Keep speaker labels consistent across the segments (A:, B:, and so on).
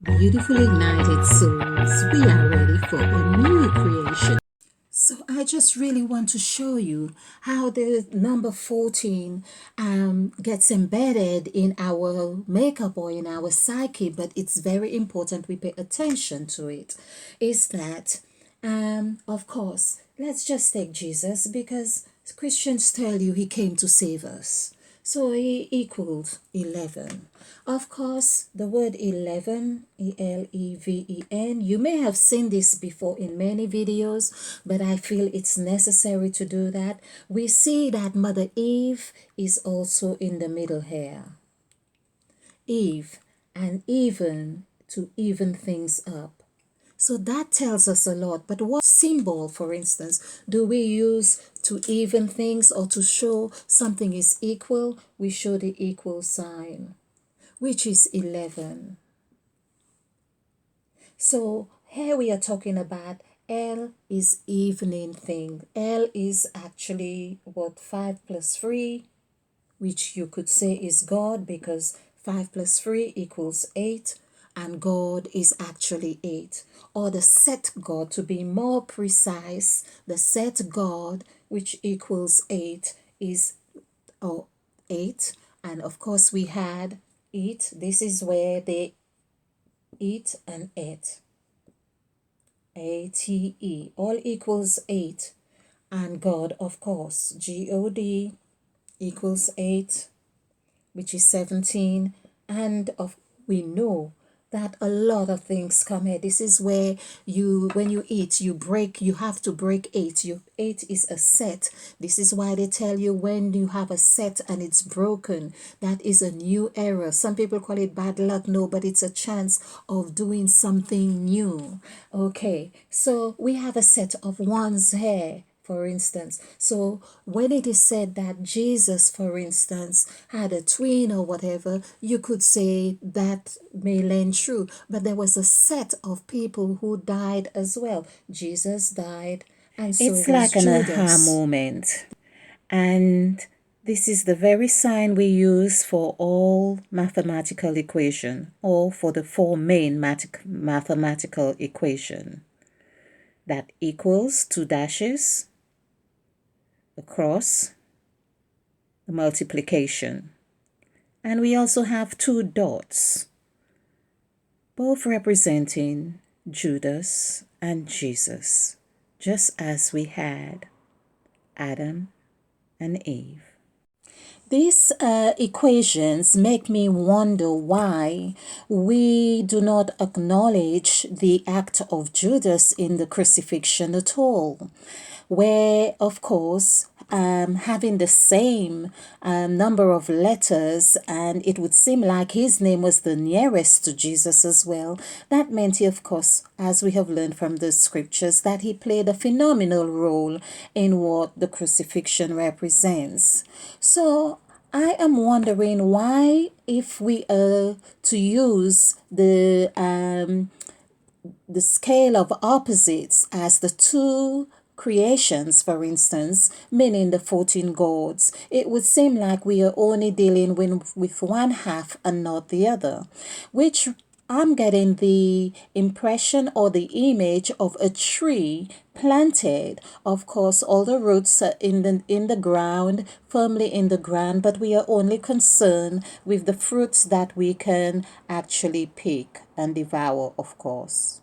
A: Beautiful ignited souls, we are ready for a new creation. So I just really want to show you how the number 14 gets embedded in our makeup or in our psyche, but it's very important we pay attention to it. Is that, of course, let's just take Jesus because Christians tell you he came to save us. So he equals 11. Of course, the word 11, E-L-E-V-E-N, you may have seen this before in many videos, but I feel it's necessary to do that. We see that Mother Eve is also in the middle here. Eve, and even to even things up. So that tells us a lot. But what symbol, for instance, do we use to even things or to show something is equal? We show the equal sign, which is 11. So here we are talking about L is evening thing. L is actually what 5 plus 3, which you could say is God because 5 plus 3 equals 8 and God is actually 8. Or the set God, to be more precise, the set God, which equals 8, is 8. And of course we had eat. This is where they eat and ate. A-T-E, all equals 8. And God, of course, G-O-D equals 8, which is 17. And we know that a lot of things come here. This is where when you eat, you have to break 8. 8 is a set. This is why they tell you when you have a set and it's broken, that is a new era. Some people call it bad luck. No, but it's a chance of doing something new. Okay, so we have a set of ones here, for instance. So when it is said that Jesus, for instance, had a twin or whatever, you could say that may land true. But there was a set of people who died as well. Jesus died, and so
B: It's
A: was
B: like an aha
A: Judas.
B: moment. And this is the very sign we use for all mathematical equation or for the four main mathematical equation. That equals 2 dashes, the cross, the multiplication. And we also have 2 dots, both representing Judas and Jesus, just as we had Adam and Eve.
A: These equations make me wonder why we do not acknowledge the act of Judas in the crucifixion at all, where, of course, having the same number of letters, and it would seem like his name was the nearest to Jesus as well. That meant he, of course, as we have learned from the scriptures, that he played a phenomenal role in what the crucifixion represents. So I am wondering why, if we are to use the scale of opposites as the two creations, for instance, meaning the 14 gods, it would seem like we are only dealing with one half and not the other, which I'm getting the impression or the image of a tree planted. Of course, all the roots are in the ground, firmly in the ground, but we are only concerned with the fruits that we can actually pick and devour, of course.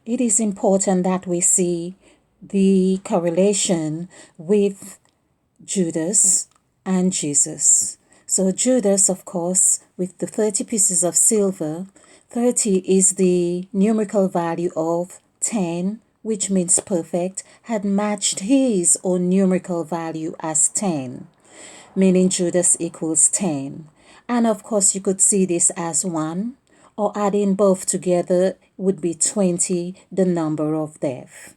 A: It is important that we see the correlation with Judas and Jesus. So Judas, of course, with the 30 pieces of silver, 30 is the numerical value of 10, which means perfect, had matched his own numerical value as 10, meaning Judas equals 10. And of course, you could see this as 1, or adding both together would be 20, the number of death.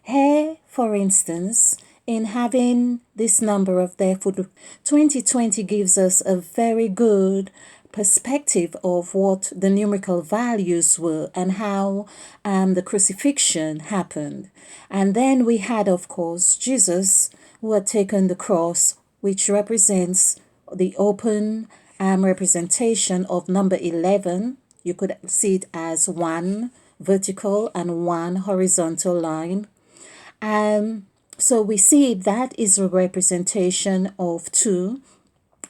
A: Here, for instance, in having this number of death, 2020 gives us a very good perspective of what the numerical values were and how the crucifixion happened. And then we had, of course, Jesus, who had taken the cross, which represents the open representation of number 11, You could see it as one vertical and one horizontal line. So we see that is a representation of two.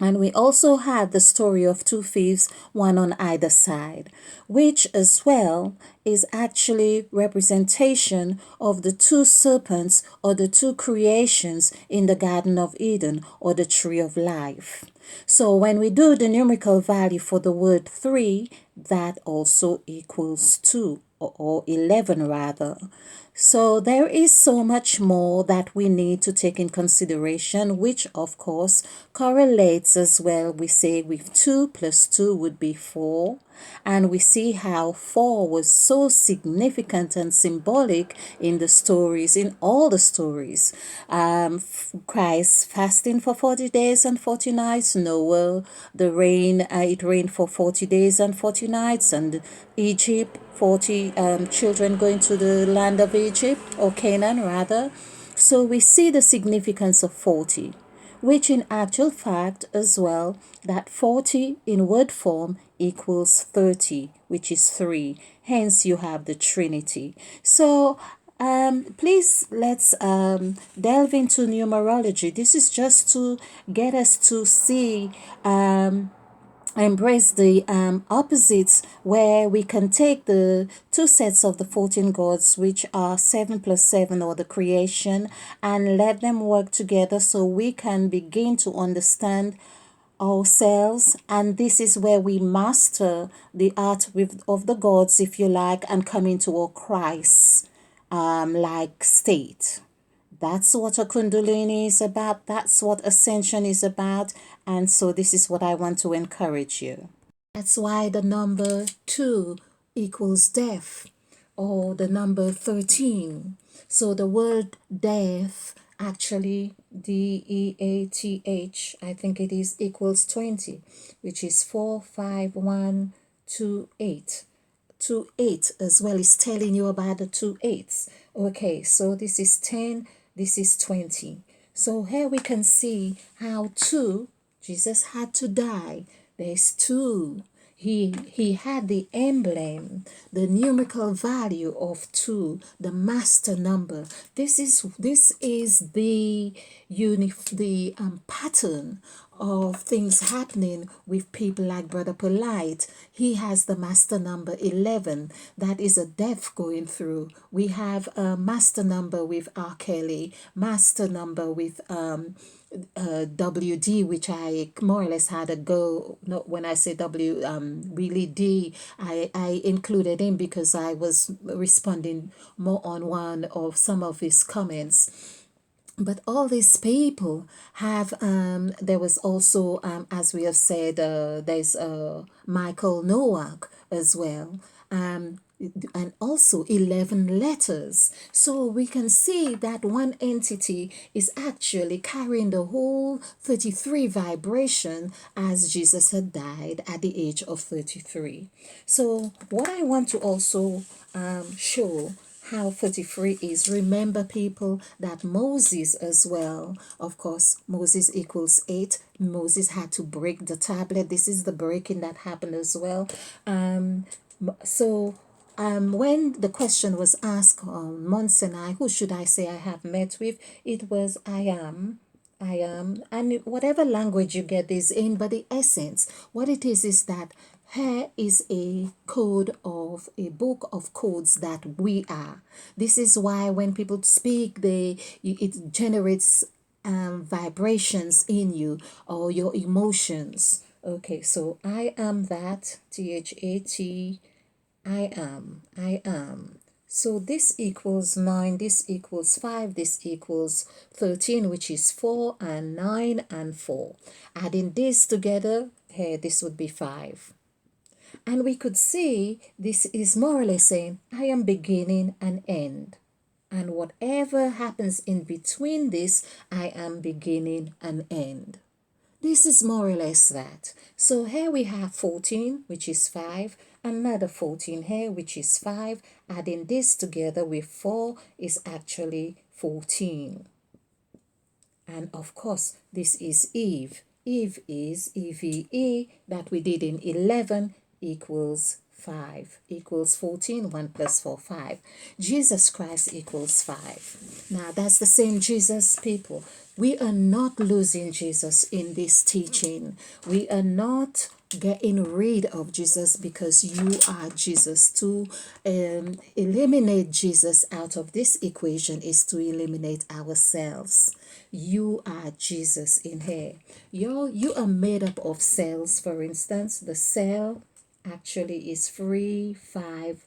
A: And we also have the story of two thieves, one on either side, which as well is actually representation of the two serpents or the two creations in the Garden of Eden or the Tree of Life. So when we do the numerical value for the word 3, that also equals 2 or 11 rather. So there is so much more that we need to take in consideration, which of course correlates as well. We say with 2 plus 2 would be 4. And we see how 4 was so significant and symbolic in the stories, in all the stories. Christ fasting for 40 days and 40 nights, Noah, the rain, it rained for 40 days and 40 nights, and Egypt, 40 children going to the land of Egypt, or Canaan rather. So we see the significance of 40, which in actual fact as well, that 40 in word form equals 30, which is 3. Hence you have the Trinity. So please let's delve into numerology. This is just to get us to see embrace the opposites, where we can take the two sets of the 14 gods, which are 7 plus 7 or the creation, and let them work together so we can begin to understand ourselves. And this is where we master the art of the gods, if you like, and come into a Christ like state. That's what a Kundalini is about. That's what ascension is about. And so this is what I want to encourage you. That's why the number 2 equals death, or the number 13. So the word death, actually DEATH, I think it is, equals 20, which is 4, 5, 1, 2, 8. 2, 8 as well is telling you about the 2 eights. Okay, so this is 10, this is 20. So here we can see how 2, Jesus had to die. There's 2. He had the emblem, the numerical value of 2, the master number. This is the pattern of things happening with people like Brother Polite. He has the master number 11. That is a death going through. We have a master number with R. Kelly, master number with WD, which I more or less had a go. No, when I say W, really D, I included him because I was responding more on one of some of his comments. But all these people have, there was also, as we have said, there's Michael Noak as well. And also 11 letters. So we can see that one entity is actually carrying the whole 33 vibration, as Jesus had died at the age of 33. So what I want to also show how 33 is, remember people, that Moses as well, of course, Moses equals 8. Moses had to break the tablet. This is the breaking that happened as well. When the question was asked on Mount Sinai, who should I say I have met with? It was I am. And whatever language you get this in, but the essence, what it is that here is a code of a book of codes that we are. This is why when people speak, it generates vibrations in you or your emotions. Okay, so I am that, THAT. I am. So this equals 9, this equals 5, this equals 13, which is 4, and 9 and 4. Adding this together, here, this would be 5. And we could see this is more or less saying, I am beginning and end. And whatever happens in between this, I am beginning and end. This is more or less that. So here we have 14, which is 5, another 14 here, which is 5. Adding this together with 4 is actually 14. And of course, this is Eve. Eve is EVE that we did in 11 equals 5 equals 14. 1 plus 4, 5. Jesus Christ equals 5. Now, that's the same Jesus, people. We are not losing Jesus in this teaching. We are not getting rid of Jesus because you are Jesus. To eliminate Jesus out of this equation is to eliminate ourselves. You are Jesus in here. You are made up of cells. For instance, the cell actually is free, 5,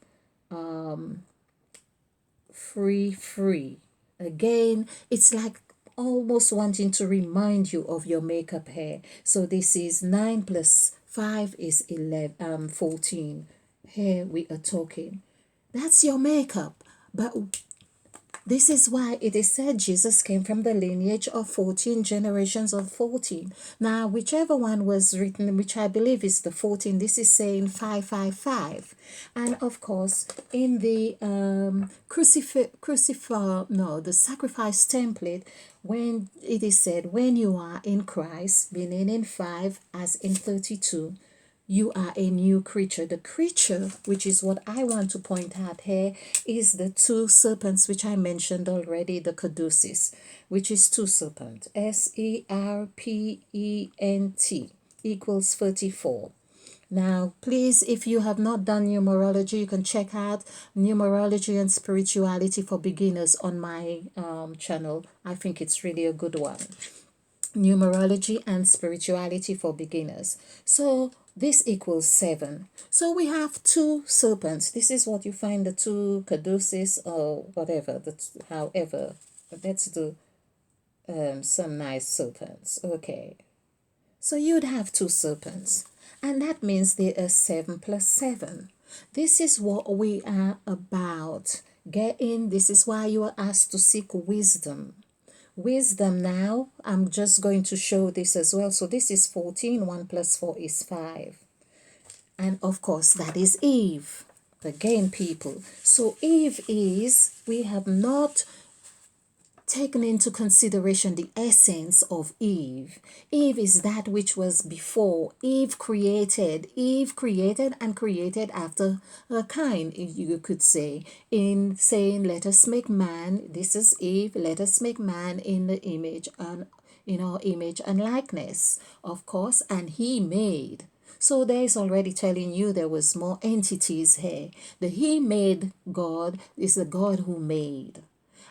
A: free. Again, it's like almost wanting to remind you of your makeup here. So this is 9 plus 5 is 14. Here we are talking. That's your makeup. But this is why it is said Jesus came from the lineage of 14 generations of 14. Now, whichever one was written, which I believe is the 14, this is saying 555. And of course, in the the sacrifice template, when it is said, when you are in Christ, meaning in 5 as in 32, you are a new creature. The creature, which is what I want to point out here, is the 2 serpents, which I mentioned already, the CADUCEUS, which is 2 serpent, SERPENT equals 34. Now, please, if you have not done numerology, you can check out Numerology and Spirituality for Beginners on my channel. I think it's really a good one. Numerology and Spirituality for Beginners. So this equals 7. So we have 2 serpents. This is what you find the 2 caduceus or whatever. However, let's do some nice serpents. Okay. So you'd have 2 serpents. And that means there are 7 plus 7. This is what we are about. This is why you are asked to seek wisdom. Wisdom now, I'm just going to show this as well. So this is 14, 1 plus 4 is 5. And of course, that is Eve. Again, people. So Eve is, we have not taken into consideration the essence of Eve. Eve is that which was before. Eve created and created after her kind, you could say. In saying, let us make man, this is Eve, let us make man in the image and in our image and likeness, of course, and he made. So there is already telling you there was more entities here. The he made God is the God who made.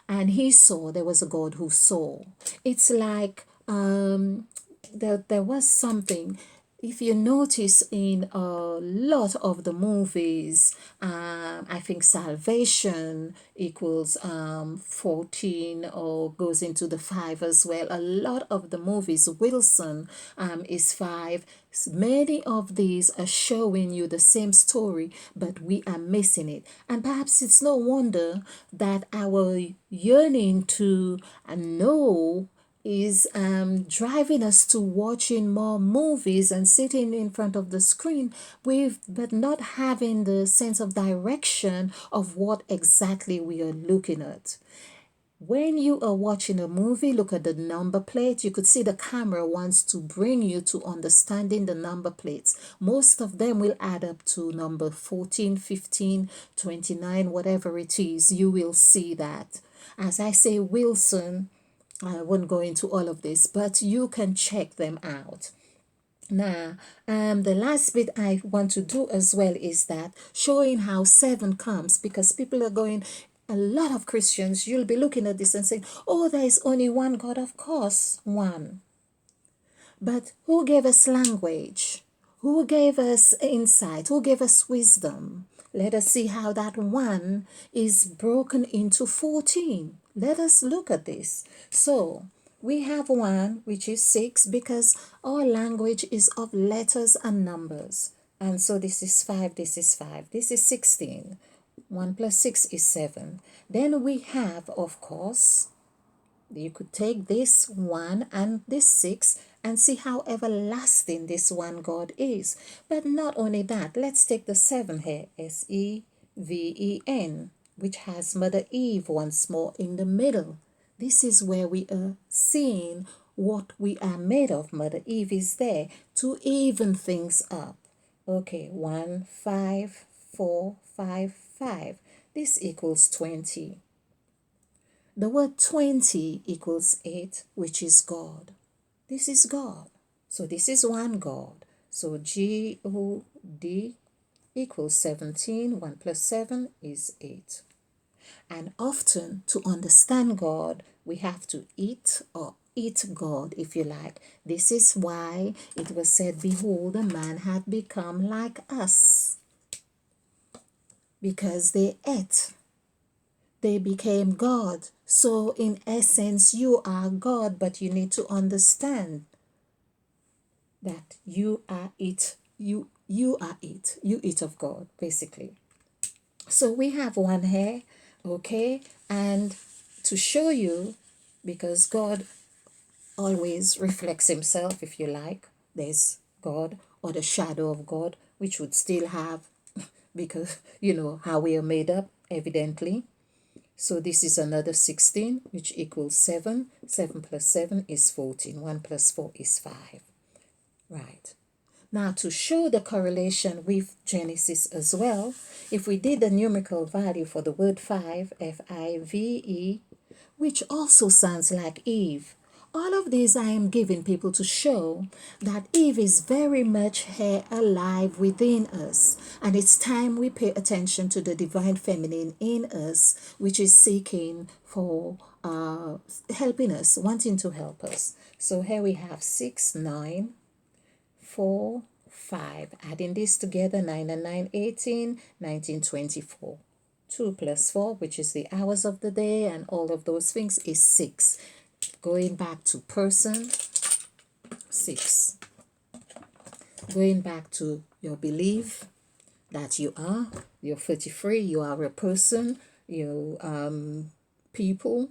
A: And he saw, there was a God who saw. It's like there was something, if you notice in a lot of the movies, I think salvation equals 14 or goes into the 5 as well. A lot of the movies, Wilson is 5. Many of these are showing you the same story, but we are missing it. And perhaps it's no wonder that our yearning to know is driving us to watching more movies and sitting in front of the screen but not having the sense of direction of what exactly we are looking at. When you are watching a movie, look at the number plate. You could see the camera wants to bring you to understanding the number plates. Most of them will add up to number 14, 15, 29, whatever it is. You will see that. As I say, Wilson, I won't go into all of this, but you can check them out. Now, the last bit I want to do as well is that showing how 7 comes, because people are going, a lot of Christians, you'll be looking at this and saying, oh, there is only one God. Of course, one. But who gave us language? Who gave us insight? Who gave us wisdom? Let us see how that 1 is broken into 14. Let us look at this. So, we have 1, which is 6, because our language is of letters and numbers. And so this is 5, this is 5, this is 16. 1 plus 6 is 7. Then we have, of course, you could take this 1 and this 6 and see how everlasting this one God is. But not only that, let's take the 7 here, SEVEN, which has Mother Eve once more in the middle. This is where we are seeing what we are made of. Mother Eve is there to even things up. Okay, 1, 5, 4, 5, 5. This equals 20. The word 20 equals 8, which is God. This is God. So this is one God. So God equals 17. 1 plus 7 is 8. And often, to understand God, we have to eat God, if you like. This is why it was said, behold, a man had become like us. Because they ate. They became God. So in essence, you are God, but you need to understand that you are it. You are it. You eat of God, basically. So we have one here, okay? And to show you, because God always reflects himself, if you like, there's God or the shadow of God, which would still have, because you know how we are made up, evidently. So this is another 16, which equals 7. 7 plus 7 is 14. 1 plus 4 is 5. Right. Now, to show the correlation with Genesis as well, if we did the numerical value for the word 5, F-I-V-E, which also sounds like Eve, all of these I am giving people to show that Eve is very much here alive within us. And it's time we pay attention to the divine feminine in us, which is seeking for helping us, wanting to help us. So here we have 6, 9, 4, 5. Adding this together, 9 and 9, 18, 19, 24. 2 plus 4, which is the hours of the day and all of those things, is 6. Going back to person, 6. Going back to your belief that you're 33, you are a person, people,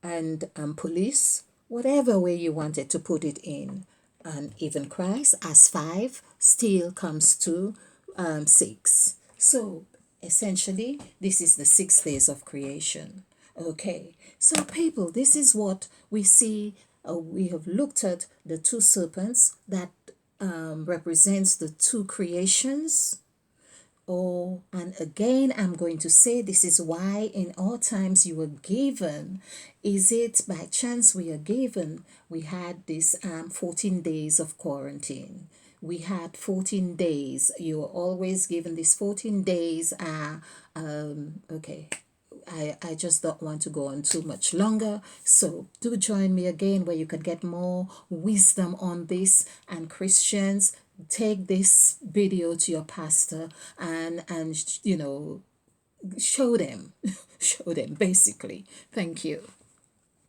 A: and police, whatever way you wanted to put it in. And even Christ as 5 still comes to 6. So essentially, this is the 6 days of creation. Okay, so people, this is what we see. We have looked at the 2 serpents that represents the 2 creations. Oh, and again, I'm going to say this is why in all times you were given. Is it by chance we are given? We had this 14 days of quarantine. We had 14 days. You were always given these 14 days. Okay. I just don't want to go on too much longer. So do join me again where you can get more wisdom on this. And Christians, take this video to your pastor and show them show them basically. Thank you.